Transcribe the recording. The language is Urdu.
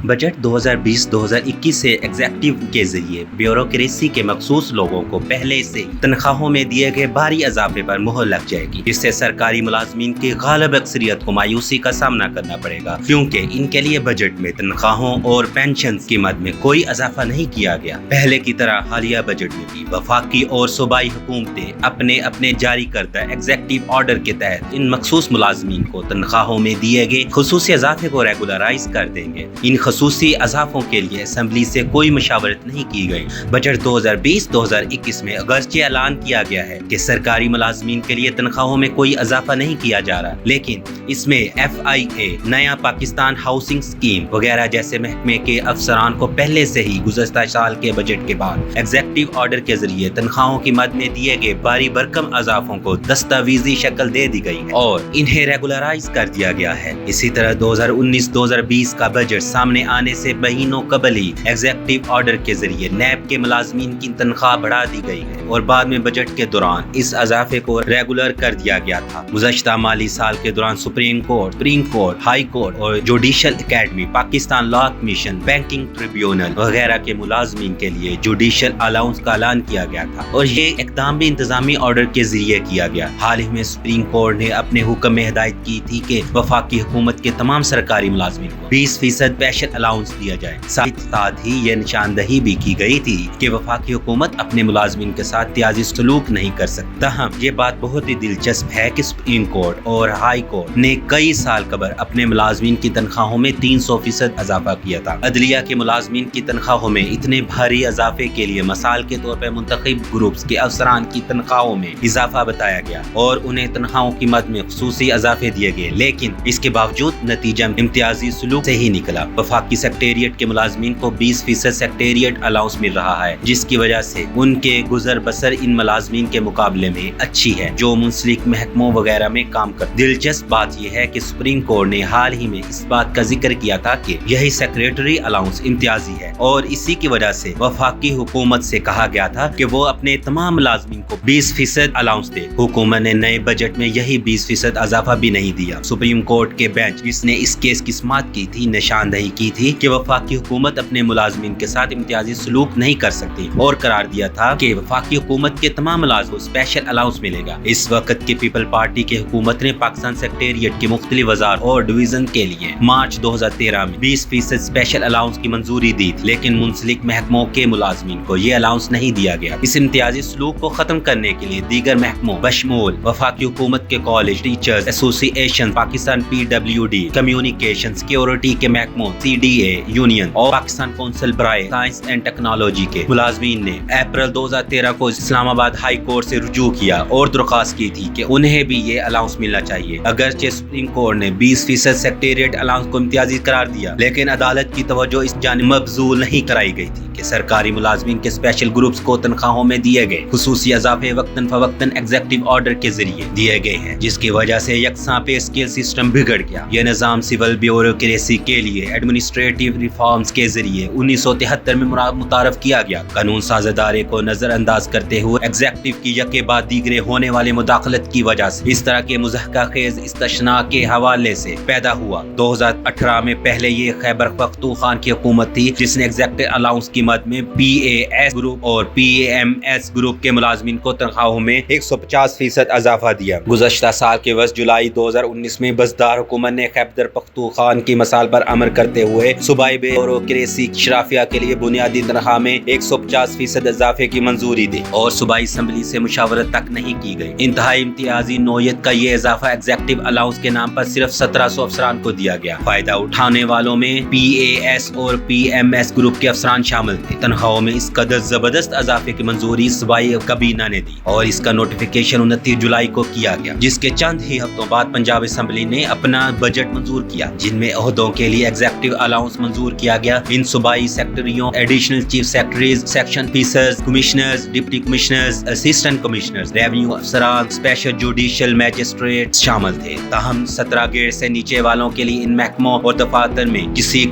بجٹ 2020-2021 سے ایگزیکٹو کے ذریعے بیوروکریسی کے مخصوص لوگوں کو پہلے سے تنخواہوں میں دیے گئے بھاری اضافے پر مہر لگ جائے گی، جس سے سرکاری ملازمین کی غالب اکثریت کو مایوسی کا سامنا کرنا پڑے گا، کیونکہ ان کے لیے بجٹ میں تنخواہوں اور پینشن کی مد میں کوئی اضافہ نہیں کیا گیا۔ پہلے کی طرح حالیہ بجٹ میں بھی وفاقی اور صوبائی حکومتیں اپنے جاری کردہ ایگزیکٹو آرڈر کے تحت ان مخصوص ملازمین کو تنخواہوں میں دیے گئے خصوصی اضافے کو ریگولرائز کر دیں گے۔ ان خصوصی اضافوں کے لیے اسمبلی سے کوئی مشاورت نہیں کی گئی۔ بجٹ 2020-2021 میں اگرچہ اعلان کیا گیا ہے کہ سرکاری ملازمین کے لیے تنخواہوں میں کوئی اضافہ نہیں کیا جا رہا، لیکن اس میں FIA، نیا پاکستان ہاؤسنگ اسکیم وغیرہ جیسے محکمے کے افسران کو پہلے سے ہی گزشتہ سال کے بجٹ کے بعد ایگزیکٹو آرڈر کے ذریعے تنخواہوں کی مد میں دیے گئے بھاری بھرکم اضافوں کو دستاویزی شکل دے دی گئی ہے اور انہیں ریگولرائز کر دیا گیا ہے۔ اسی طرح 2019-2020 کا بجٹ سامنے آنے سے مہینوں قبل ہی ایگزیکٹو آرڈر کے ذریعے نیب کے ملازمین کی تنخواہ بڑھا دی گئی ہے اور بعد میں بجٹ کے دوران اس اضافے کو ریگولر کر دیا گیا تھا۔ گزشتہ مالی سال کے دوران سپریم کورٹ، ہائی کورٹ اور جوڈیشل اکیڈمی، پاکستان لا کمیشن، بینکنگ ٹریبیونل وغیرہ کے ملازمین کے لیے جوڈیشل الاؤنس کا اعلان کیا گیا تھا اور یہ اقدام بھی انتظامی آرڈر کے ذریعے کیا گیا۔ حال ہی میں سپریم کورٹ نے اپنے حکم میں ہدایت کی تھی کہ وفاقی حکومت کے تمام سرکاری ملازمین کو 20% اسپیشل الاؤنس دیا جائے۔ ساتھ ہی یہ نشاندہی بھی کی گئی تھی کہ وفاقی حکومت اپنے ملازمین کے ساتھ امتیازی سلوک نہیں کر سکتی۔ تاہم یہ بات بہت ہی دلچسپ ہے کہ سپریم کورٹ اور ہائی کورٹ نے کئی سال قبل اپنے ملازمین کی تنخواہوں میں 300% اضافہ کیا تھا۔ عدلیہ کے ملازمین کی تنخواہوں میں اتنے بھاری اضافے کے لیے مثال کے طور پر منتخب گروپس کے افسران کی تنخواہوں میں اضافہ بتایا گیا اور انہیں تنخواہوں کی مد میں خصوصی اضافے دیے گئے، لیکن اس کے باوجود نتیجہ امتیازی سلوک سے ہی نکلا۔ وفاقی سیکریٹریٹ کے ملازمین کو 20% سیکریٹریٹ الاؤنس مل رہا ہے، جس کی وجہ سے ان کے گزر بسر ان ملازمین کے مقابلے میں اچھی ہے جو منسلک محکموں وغیرہ میں کام کرتے۔ دلچسپ بات یہ ہے کہ سپریم کورٹ نے حال ہی میں اس بات کا ذکر کیا تھا کہ یہی سیکریٹری الاؤنس امتیازی ہے اور اسی کی وجہ سے وفاقی حکومت سے کہا گیا تھا کہ وہ اپنے تمام ملازمین کو 20% الاؤنس دے۔ حکومت نے نئے بجٹ میں یہی 20% اضافہ بھی نہیں دیا۔ سپریم کورٹ کے بینچ جس نے اس کیس کی سماعت کی تھی نشاندہی کی تھی کہ وفاقی حکومت اپنے ملازمین کے ساتھ امتیازی سلوک نہیں کر سکتی اور قرار دیا تھا کہ وفاقی حکومت کے تمام ملازمین کو اسپیشل الاؤنس ملے گا۔ اس وقت کی پیپل پارٹی کی حکومت نے پاکستان سیکریٹریٹ کی مختلف وزارت اور ڈویژن کے لیے مارچ 2013 میں 20% اسپیشل الاؤنس کی منظوری دی تھی، لیکن منسلک محکموں کے ملازمین کو یہ الاؤنس نہیں دیا گیا۔ اس امتیازی سلوک کو ختم کرنے کے لیے دیگر محکموں بشمول وفاقی حکومت کے کالج ٹیچرز ایسوسی ایشن، پاکستان PWD، کمیونیکیشن سیکیورٹی کے محکموں CDA یونین اور پاکستان کونسل برائے سائنس اینڈ ٹیکنالوجی کے ملازمین نے اپریل 2013 کو اسلام آباد ہائی کورٹ سے رجوع کیا اور درخواست کی تھی کہ انہیں بھی یہ الاؤنس ملنا چاہیے۔ اگرچہ سپریم کورٹ نے 20% سیکریٹریٹ الاؤنس کو امتیازی قرار دیا، لیکن عدالت کی توجہ اس جانب مبذول نہیں کرائی گئی تھی کہ سرکاری ملازمین کے اسپیشل گروپس کو تنخواہوں میں دیے گئے خصوصی اضافے وقتاً فوقتاً ایگزیکٹو آرڈر کے ذریعے دیے گئے ہیں، جس کی وجہ سے یکساں پے اسکیل سسٹم بگڑ گیا۔ یہ نظام سول بیوروکریسی کے لیے ایڈمنسٹریٹو ریفارمز کے ذریعے 1973 میں متعارف کیا گیا۔ قانون ساز ادارے کو نظر انداز کرتے ہوئے ایگزیکٹو کی یکے بعد دیگرے ہونے والے مداخلت کی وجہ سے اس طرح کے مضحکہ خیز استثناء کے حوالے سے پیدا ہوا۔ 2018 میں پہلے یہ خیبر پختونخوا کی حکومت تھی جس نے ایگزیکٹو الاؤنس کی مد میں PAS گروپ اور PAMS گروپ کے ملازمین کو تنخواہوں میں 150% اضافہ دیا۔ گزشتہ سال کے 20 جولائی 2019 میں بزدار حکومت نے خیبر پختونخوا کی مثال پر عمل کرتے ہوئے صوبائی بیوروکریسی شرافیہ کے لیے بنیادی تنخواہ میں 150% اضافے کی منظوری دی اور صوبائی اسمبلی سے مشاورت تک نہیں کی گئی۔ انتہائی امتیازی نوعیت کا یہ اضافہ ایگزیکٹو الاؤنس کے نام پر صرف 1700 افسران کو دیا گیا۔ فائدہ اٹھانے والوں میں PAS اور PMS گروپ کے افسران شامل تھے۔ تنخواہوں میں اس قدر زبردست اضافے کی منظوری صوبائی کابینہ نے دی اور اس کا نوٹیفیکیشن 29 جولائی کو کیا گیا، جس کے چند ہی ہفتوں بعد پنجاب اسمبلی نے اپنا بجٹ منظور کیا جن میں عہدوں کے لیے ایگزیکٹو الاؤنس منظور کیا گیا۔ ان صوبائی سیکرٹریوں، additional chief secretaries, section officers, commissioners, deputy commissioners, assistant commissioners, revenue افسران، اسپیشل جوڈیشل میجسٹریٹ شامل تھے۔ تاہم 17 گریڈ سے نیچے والوں کے لیے ان محکموں اور دفاتر میں کسی